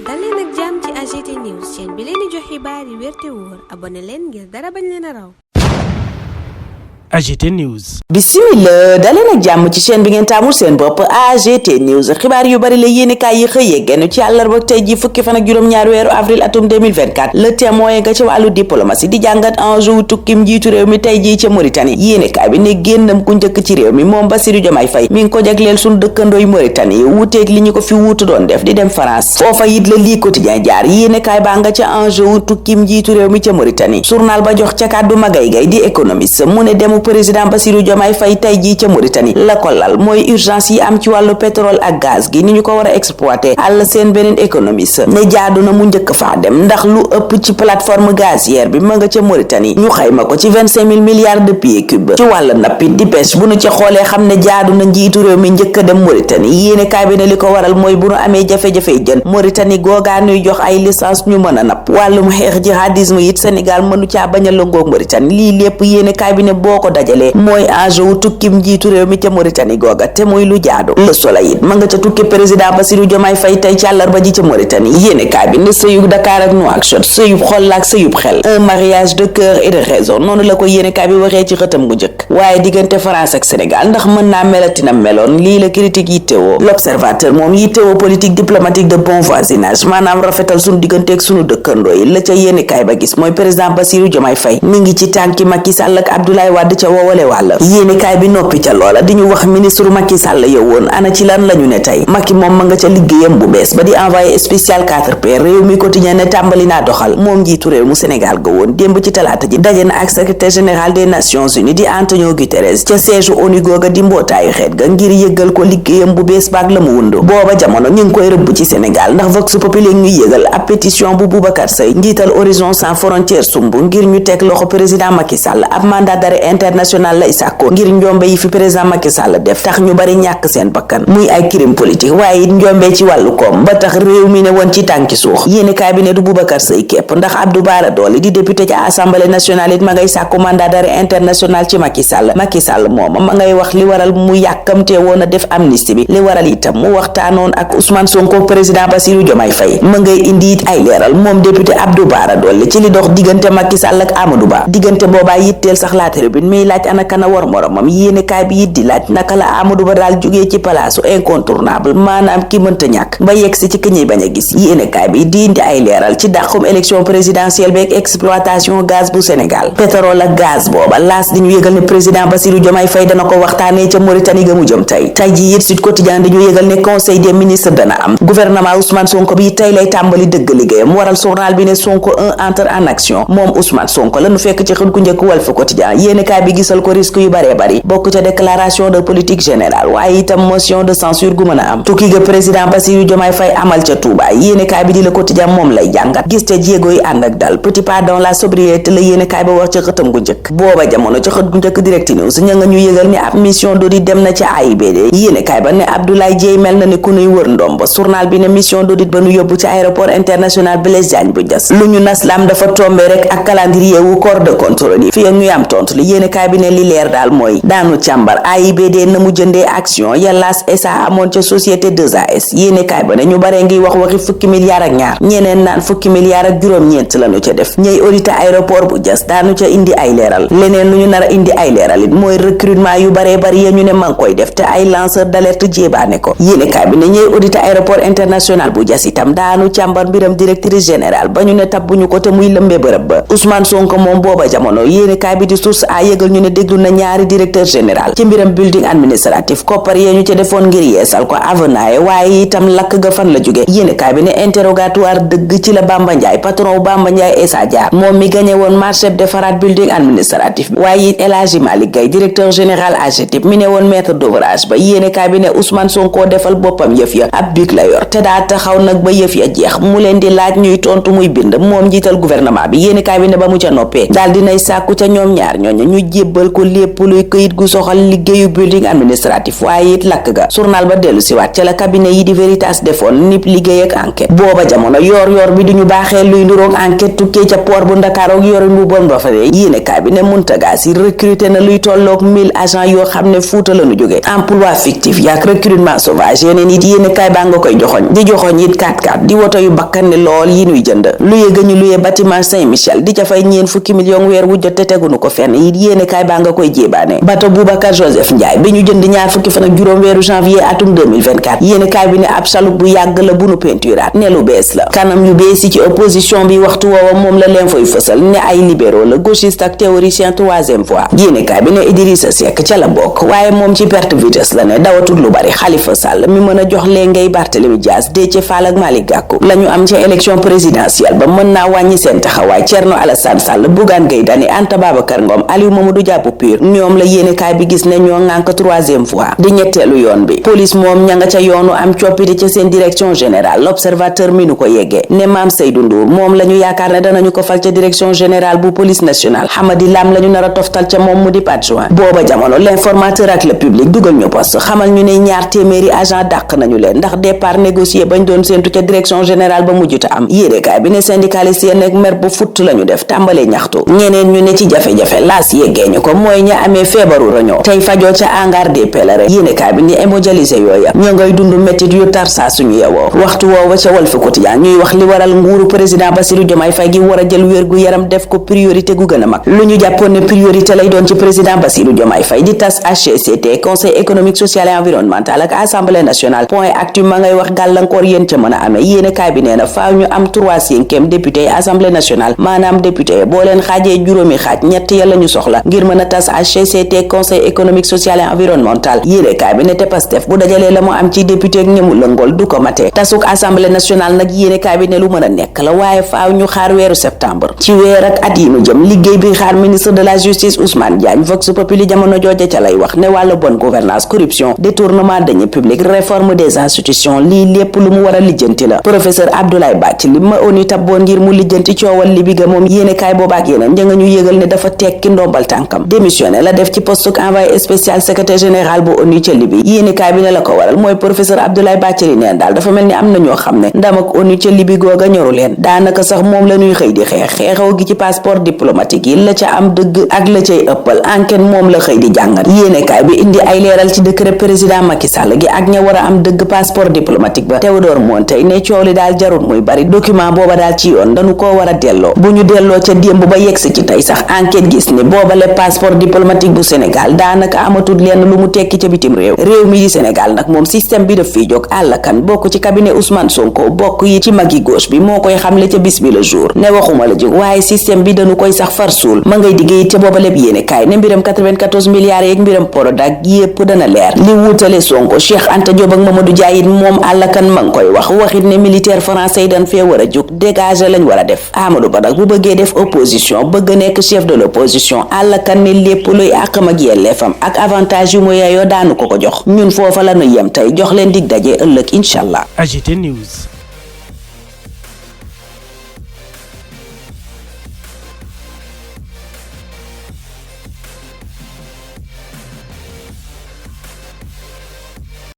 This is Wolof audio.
dal leen ak jàmm ci AGT News chaîne bi leen di jox xibaar yi wér te wóor abonné leen ngir dara bañ leen a raw. AGT News. Bismillah daleen ak jàmm ci chaîne bi ngeen taamul seen bopp AGT News xibaar yu bari la yéenekaay yi xëyee genn ci àllarba tey ji fukki fan ak juróom-ñaari weeru avril atum 2024 Le Témoin nga ci wàllu diplomatie di jàngat enjeu tukkim njiitu réew mi tey ji ca Mauritanie yéenekaay bi ne génnam ku njëkk ci réew mi moom Bassirou Diomaye Faye mi ngi ko jagleel suñu dëkkandooy Mauritanie wuuteeg li ñu ko fi wuutu doon def di dem France foofa it la lii quotidien jaar yéenekaay baa nga ca enjeu tukkim njiitu réew mi ca Mauritanie journal ba jox ca kàddu Magaye Gaye di économiste mu ne demu président Bassirou Diomaye Faye tey jii ca Mauritanie la ko lal mooy urgence yi am ci wàllu pétrole ak gaz gi ni ñu ko war a exploiter àll seen beneen économiste ne jaadu na mu njëkk faa dem ndax lu ëpp ci plateforme gazière bi ma nga ca Mauritanie ñu xayma ko ci 25 000 milliards de pieds cubes ci wàllu nappi di pêche bu nu ci xoolee xam ne jaadu na njiitu réew mi njëkk a dem Mauritanie yéene kaay bi ne li ko waral mooy bu nu amee jafe-jafe jën Mauritanie googaa nuy jox ay licence ñu mën a napp wàllum xeex jihadisme it Sénégal mënu caa bañ a lëngoog Mauritanie lii lépp yéene kaay bi ne boo ko dajalee mooy enjeu wu tukkim njiitu réew mi ca Mauritanie googa te muy lu jaadu Le Soleil it ma nga ca tukki président Bassirou Diomaye Faye tey ci àllarba ji ca Mauritanie yéene kaay bi ne sëyub Dakar ak Nouakchott sëyub xol ak sëyub xel un mariage de cœur et de raison noonu la ko yéene kaay bi waxee ci xëtam gu njëkk waaye diggante France ak Sénégal ndax mën naa melatina meloon lii la critique yittewoo L'Observateur moom yittewoo politique diplomatique de bon voisinage maanaam rafetal sunu diggante ak sunu dëkkandoo yi la ca yéene kaay ba gis mooy président Bassirou Diomaye Faye mi ngi ci tànki Macky Sall ak Abdoulaye Wade ca woowale wàll yéenekaay bi noppi ca loola di ñu wax ministre Macky Sall yow woon ana ci lan lañu ne tey Macky moom ma nga ca liggéeyam bu bees ba di envoyé spécial 4P réew mi quotidien ne tàmbali naa doxal moom njiitu réew mu Sénégal ga woon démb ci talaata ji daje na ak secrétaire général des Nations Unies di Antonio Guterres ca siège ONU googa di mbootaayu xeet ga ngir yëggal ko liggéeyam bu bees baag la mu wundu booba jamono ñu ngi koy rëbb ci Sénégal ndax Vox Populi ñu yëgal ab pétition bu Boubacar Seye njiital Horizon Sans Frontières sumb ngir ñu teg loxo président Macky Sall ab mandat d'arrêt international lay sàkko ngir njombe yi fi président Macky Sall def tax ñu bari ñàkk seen bakkan muy ay crime politique waaye it njombe ci wàllu koom ba tax réew mi ne woon ci tànki suux yéene cabinet du Boubacar Seye képp ndax Abdou Bara Dolly di député ci assemblée nationale it ma ngay sàkku mandat d'arrêt international ci Macky Sall mooma ma ngay wax li waral mu yàkkamtee woon a def amnistie bi li waral itam mu waxtaanoon ak Ousmane Sonko président Bassirou Diomaye Faye ma ngay indi it ay leeral moom député Abdou Bara Dolly ci li dox diggante Macky Sall ak Amadou Ba diggante boobaa yitteel sax la tribune miy laaj ana kana war moromam yéene kaay bi it di laaj naka la Amadou Ba daal jógee ci palaasu incontournable maanaam ki mënta ñàkk ba yegg si ci ki ñuy bañ a gis yéene kaay bi di indi ay leeral ci dàqum élection présidentielle beeg exploitation gaz bu Sénégal pétrole ak gaz booba laas di ñu yëgal ne président Bassirou Diomaye Faye dana ko waxtaanee ca Mauritanie ga mu jëm tey ji it Sud Quotidien di ñu yëgal ne conseil des ministres dana am gouvernement Ousmane Sonko bi tey lay tàmbali dëgg liggéeyam waral journal bi ne Sonko entre en action moom Ousmane Sonko lañu fekk ci xët ku njëkk Walf Quotidien yéene kaay bi gisal ko risque yu baree bari bokk ca déclaration de politique générale waaye itam motion de censure gu mën a am tukki ga président Bassirou Diomaye Faye amal ca Touba yéenekaay bi di Le Quotidien moom lay jàngat gis ca jéego yi ànd ak dal petit pas dans la sobriété la yéenekaay ba wax ca xëtam gu njëkk booba jamono ca xët gu njëkk Direct News ña nga ñu yëgal ni ab mission d'audit dem na ca AIBD yéenekaay ba ne Abdoulaye Dièye mel na ni ku nuy wër ndomba journal bi ne mission d'audit ba nu yóbbu ci aéroport international Blaise Diagne bu Diass lu ñu naslam dafa tombé rek ak calendrier wu corps de contrôle yi fi ak ñuy am tontu li yéenekaay bi ne li leer daal mooy daanu càmbar AIBD na mu jëndee action Yalas SA amoon ca société 2AS yéenekaay ba ne ñu bare ngi wax waxi fukki milliards ak ñaar ñeneen naan fukki milliards ak juróom-ñeent lañu ca def ñey audité aéroport bu Diass daanu ca indi ay leeral leneen lu ñu nar a indi ay leeral it mooy recrutement yu baree bari ya ñu ne man koy def te ay lanceur d'alerte jéebaane ko yéenekaay bi ne ñey audité aéroport international bu Diass itam daanu càmbar mbiram directrice générale ba ñu ne tabbuñu ko te muy lëmbee bërëb ba Ousmane Sonko moom booba jamono yéenekaay bi di source a yëgal ñu ne déglu na ñaari directeur général ci mbiram building administratif koppar yee ñu ca defoon ngir yeesal ko avenaaye waaye itam lakk ga fan la jóge yéenekaay bi ne interrogatoire dëgg ci la Bamba Ndiaye patron Bamba Ndiaye Essa Diar moom mi gagné woon marché defaraat building administratif bi waaye it El Hadji Malick Gaye directeur général AGETIP mi ne woon maître d'ouvrage ba yéenekaay bi ne Ousmane Sonko defal boppam yëf ya ab bic la yor te daa taxaw nag ba yëf ya jeex mu leen di laaj ñuy tontu muy bind moom njiital gouvernement bi yéenekaay bi ne ba mu ca noppee daal dinay sàkku ca ñoom ñaar ñooñu ñu jébbal ko lépp luy këyit gu soxal liggéeyu building administratif waaye it lakk ga journal ba dellu siwaat ca la cabinet yi di Veritas defoon nip liggéey ak enquête booba jamono yor bi duñu baaxee luy nuroog enquête tukkee ca port bu Ndakaaru ak yorin bu bon dofare yéene cabinet Mountaga Sy recruté na luy tolloog 1000 agents yoo xam ne Fuuta lañu jóge emploi fictif yaak recrutement sauvage yeneen it yéene kaay baa nga koy joxoñ di joxoñ it 4x4 di woto yu bakkane lool yi ñuy jënd luye ga ñu luye bâtiment Saint-Michel di ca fay ñeen fukki million weer wu jot te tegunu ko fenn it yéene kaay baa nga koy jéebaane bato Boubacar Joseph Ndiaye bi ñu jënd ñaar fukki fan ak juróom weeru janvier atum 2024 yéene kaay bi ne ab chaloupe bu yàgg la bu nu peinturaat ne lu bees la kanam yu bees yi ci opposition bi waxtu woowa moom la leen fay fësal ne ay libéraux la gauchiste ak théoricien troisième voie yéene kaay bi ne Idrissa Seck ca la bokk waaye moom ci perte vitesse la ne dawatul lu bari Khalifa Sall mi mën a jox lee ngay Barthélémy Dias Déthié Fall ak Malick Gakou lañu am ca élection présidentielle ba mën naa wàññi seen taxawaay Thierno Alassane Sall Bougane Gueye Dany Anta Babacar Ngom Aliou Mamadou Dia bu PUR ñoom la yéene kaay bi gis ne ñoo ŋànk troisième voie di ñetteelu yoon bi police moom ña nga ca yoonu am coppite ca seen direction générale l'observateur mi nu ko yeggee ne Mame Seydou Ndour moom la ñu yaakaar ne danañu ko fal ca direction générale bu police nationale Hamadi Lam la ñu nar a toftal ca moom mu di adjoint booba jamono l'informateur ak le public dugal ñu poste xamal ñu ne 200 agent dàq nañu leen ndax départ négocié bañ doon séentu ca direction générale ba mujjuta am yéenekaay bi ne syndicaliste yi nekk mer bu futt lañu def tàmbalee ñaxtu ñeneen ñu ne ci jafe-jafe laas yeggee ñu ko mooy ña amee feebaru roñoo tey fajoo ca hangar des pèlerins yéenekaay bi ne hémodialysé yooya ñoo ngay dund méttit yu tar saa suñu yewoo waxtu woowa ca Walf Quotidien ñuy wax li waral nguuru président Bassirou Diomaye Faye gi war a jël wér gu yaram def ko priorité gu gën a mag lu ñu jàppoon ne priorité lay doon ci président Bassirou Diomaye Faye di tas HCCT conseil économique social et environnemental ak assemblée nationale point actu ma ngay wax gàllankoor yéen ca mën a amee yéenekaay bi nee na faaw ñu am 3/5 député assemblée nationale maanaam député boo leen xaajee juróomi xaaj ñett ya la ñu soxla ngir mën a tas HCCT conseil économique social et environnemental yéenekaay bi ne te Pastef bu dajalee la mu am ci député ak ñëmu lëngool du ko matee tasuk assemblée nationale nag yéenekaay bi ne lu mën a nekk la waaye faaw ñu xaar weeru septembre ci weer ak at yi nu jëm liggéey bi xaar ministre de la justice Ousmane Diagne Vox Populi jamono jooja ca lay wax ne wàllu bonne gouvernance corruption détournement de deniers publics réforme des institutions lii lépp lu mu war a lijjanti la professeur Abdoulaye Bathily ma ONU tabboon ngir mu lijjanti coowal li bi ga moom yéenekaay boobaak yeneen ña nga ñu yëgal ne dafa tekki ndombal tànkam démissionné la def ci poste envoyé spécial secrétaire général bu ONU ca Libye yéenekaay bi ne la ko waral mooy professeur Abdoulaye Bathily neen daal dafa mel ni am na ñoo xam ne ndam ak ONU ca Libye googa ñoru leen daanaka sax moom la ñuy xëy di xeexoo gi ci passeport diplomatique yi la ca am dëgg ak la cay ëppal enquête moom la xëy di jàngat yéenekaay bi indi ay leeral ci décret président Macky Sall gi ak ña war a am dëgg passeport diplomatique ba Théodore Montey ne coow li daal jarul muy bari document booba daal ci yoon dañu koo war a delloo bu ñu delloo ca démb ba yegsi ci tey sax enquête gis ne boobale passeport diplomatique bu Sénégal daanaka amatul lenn lu mu tekki ca bitim réew mi di Sénégal nag moom système bi daf fiy jóg àllakan bokk ci cabinet Ousmane Sonko bokk yi ci magi gauche bi moo koy xamle ca bis bi le jour ne waxuma la jóg waaye système bi dañu koy sax far suul ma ngay diggéey ca booba lépp yéene kaay ne mbiram 94 milliards yeeg mbiram Prodac yépp dana leer li wuutale Sonko Cheikh Anta Diop ak Mamadou Dia it moom àllakan ma ngi koy waxit ne militaire français yi dañ fee war a jóg dégager lañ war a def Amadou Ba nag bu bëggee def opposition bëgg nekk chef de l'opposition àllakan ne lépp luy àqam ak yelleefam ak avantage yu mu yeyoo daanu ko jox ñun foofa la ñu yem tey jox leen dig daje ëllëg incha allah. AGT News.